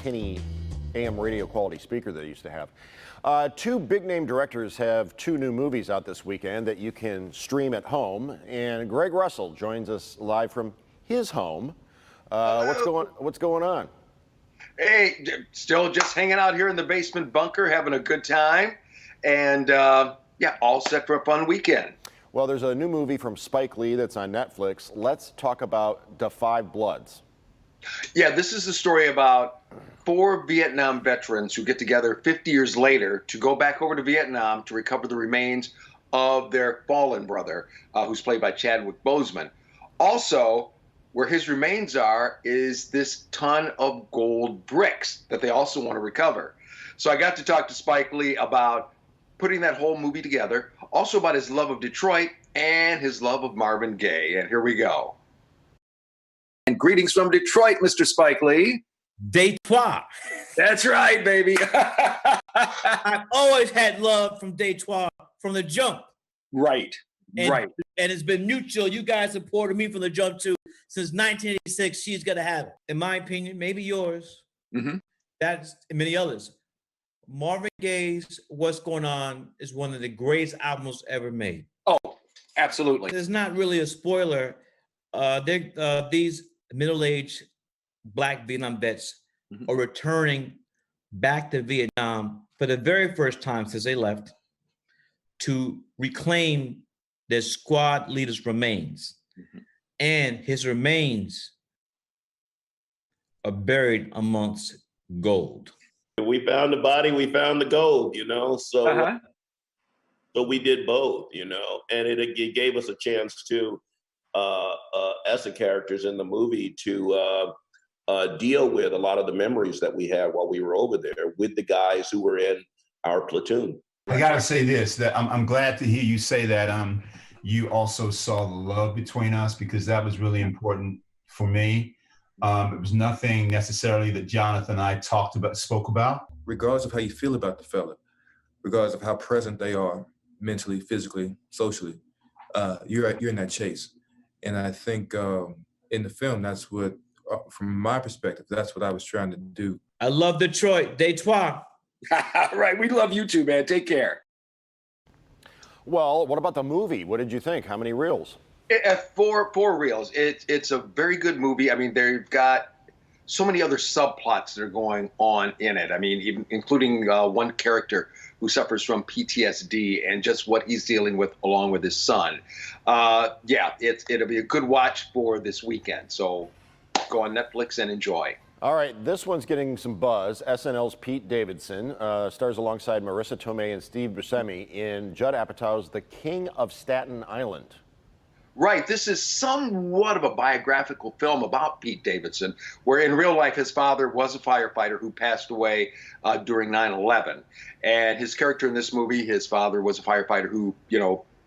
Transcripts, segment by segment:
tinny AM radio quality speaker they used to have. Two big name directors have two new movies out this weekend that you can stream at home. And Greg Russell joins us live from his home. What's going on? Hey, still just hanging out here in the basement bunker, having a good time. And yeah, all set for a fun weekend. Well, there's a new movie from Spike Lee that's on Netflix. Let's talk about Da 5 Bloods. Yeah, this is a story about 4 Vietnam veterans who get together 50 years later to go back over to Vietnam to recover the remains of their fallen brother, who's played by Chadwick Boseman. Also, where his remains are is this ton of gold bricks that they also want to recover. So I got to talk to Spike Lee about putting that whole movie together, also about his love of Detroit and his love of Marvin Gaye. And here we go. And greetings from Detroit, Mr. Spike Lee. Detroit. That's right, baby. I've always had love from Detroit from the jump. Right, right. And it's been mutual. You guys supported me from the jump too. Since 1986, she's got to have it. In my opinion, maybe yours. Mm-hmm. That's and many others. Marvin Gaye's What's Going On is one of the greatest albums ever made. Oh, absolutely. It's not really a spoiler. These middle-aged Black Vietnam vets are returning back to Vietnam for the very first time since they left to reclaim their squad leader's remains. And his remains are buried amongst gold. We found the body, we found the gold, so so we did both, and it gave us a chance to, as the characters in the movie, to deal with a lot of the memories that we had while we were over there with the guys who were in our platoon. I gotta say this, that I'm glad to hear you say that you also saw the love between us, because that was really important for me. It was nothing necessarily that Jonathan and I spoke about. Regardless of how you feel about the fella, regardless of how present they are mentally, physically, socially, you're in that chase. And I think in the film, that's what, from my perspective, that's what I was trying to do. I love Detroit. Detroit. Right, we love you too, man. Take care. Well, what about the movie? What did you think? How many reels? Four reels. It's a very good movie. I mean, they've got so many other subplots that are going on in it. I mean, even including one character who suffers from PTSD and just what he's dealing with along with his son. Yeah, it'll be a good watch for this weekend. So go on Netflix and enjoy. All right, this one's getting some buzz. SNL's Pete Davidson stars alongside Marissa Tomei and Steve Buscemi in Judd Apatow's The King of Staten Island. Right. This is somewhat of a biographical film about Pete Davidson, where in real life his father was a firefighter who passed away during 9/11. And his character in this movie, his father was a firefighter who,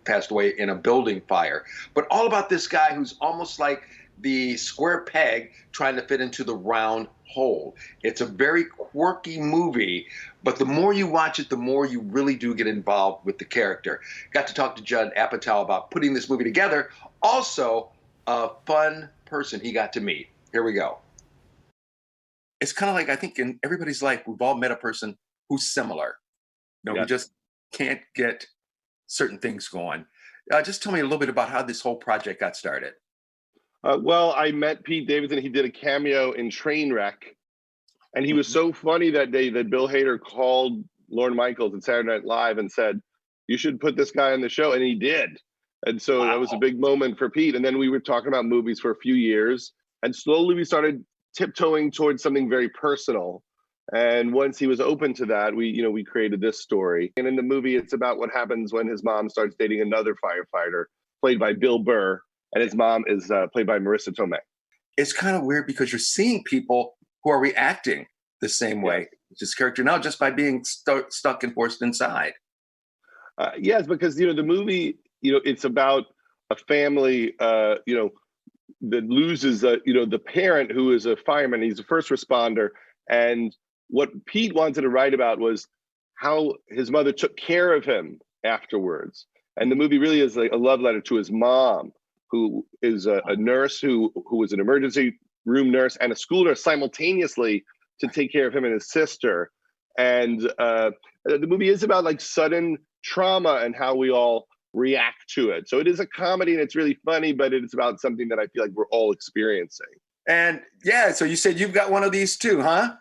passed away in a building fire. But all about this guy who's almost like the square peg trying to fit into the round hole. It's a very quirky movie, but the more you watch it, the more you really do get involved with the character. Got to talk to Judd Apatow about putting this movie together. Also, a fun person he got to meet. Here we go. It's kind of like, I think in everybody's life, we've all met a person who's similar. We just can't get certain things going. Just tell me a little bit about how this whole project got started. Well, I met Pete Davidson. He did a cameo in Trainwreck. And he was so funny that day that Bill Hader called Lorne Michaels at Saturday Night Live and said, you should put this guy on the show. And he did. And so that was a big moment for Pete. And then we were talking about movies for a few years. And slowly we started tiptoeing towards something very personal. And once he was open to that, we created this story. And in the movie, it's about what happens when his mom starts dating another firefighter, played by Bill Burr. And his mom is played by Marissa Tomei. It's kind of weird because you're seeing people who are reacting the same way as his character now, just by being stuck and forced inside. Yes, because, the movie, it's about a family, that loses, the parent who is a fireman. He's a first responder. And what Pete wanted to write about was how his mother took care of him afterwards. And the movie really is like a love letter to his mom, who is a nurse who was an emergency room nurse and a school nurse simultaneously, to take care of him and his sister. And the movie is about like sudden trauma and how we all react to it. So it is a comedy and it's really funny, but it's about something that I feel like we're all experiencing. And yeah, so you said you've got one of these too, huh?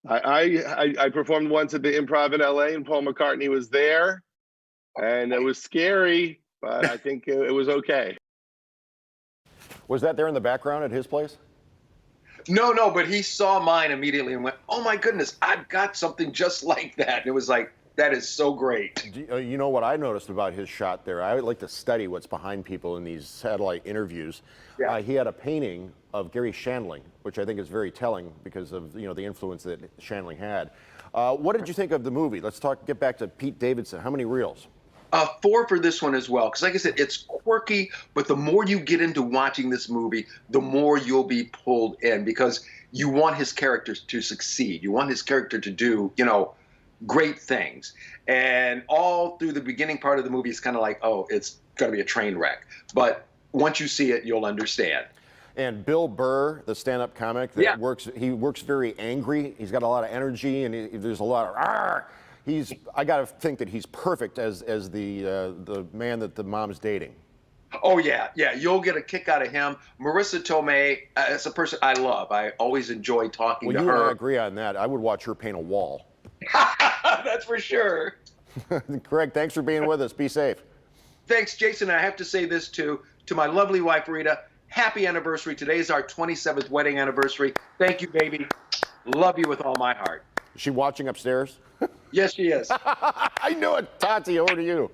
I performed once at the Improv in LA and Paul McCartney was there, and it was scary, but I think it was okay. Was that there in the background at his place? No, but he saw mine immediately and went, "Oh my goodness, I've got something just like that." And it was like, that is so great. You know what I noticed about his shot there? I would like to study what's behind people in these satellite interviews. Yeah. He had a painting of Gary Shandling, which I think is very telling because of the influence that Shandling had. What did you think of the movie? Let's get back to Pete Davidson. How many reels? 4 for this one as well, because like I said, it's quirky, but the more you get into watching this movie, the more you'll be pulled in, because you want his characters to succeed. You want his character to do, great things. And all through the beginning part of the movie, it's kind of like, oh, it's going to be a train wreck. But once you see it, you'll understand. And Bill Burr, the stand-up comic, that he works very angry. He's got a lot of energy, and there's a lot of "Arr!" I got to think that he's perfect as the man that the mom's dating. Oh yeah, you'll get a kick out of him. Marissa Tomei, as a person I love. I always enjoy talking to her. Well, you and I agree on that. I would watch her paint a wall. That's for sure. Greg, thanks for being with us. Be safe. Thanks, Jason. And I have to say this too, to my lovely wife, Rita. Happy anniversary. Today is our 27th wedding anniversary. Thank you, baby. Love you with all my heart. Is she watching upstairs? Yes, she is. I knew it. Tati, over to you.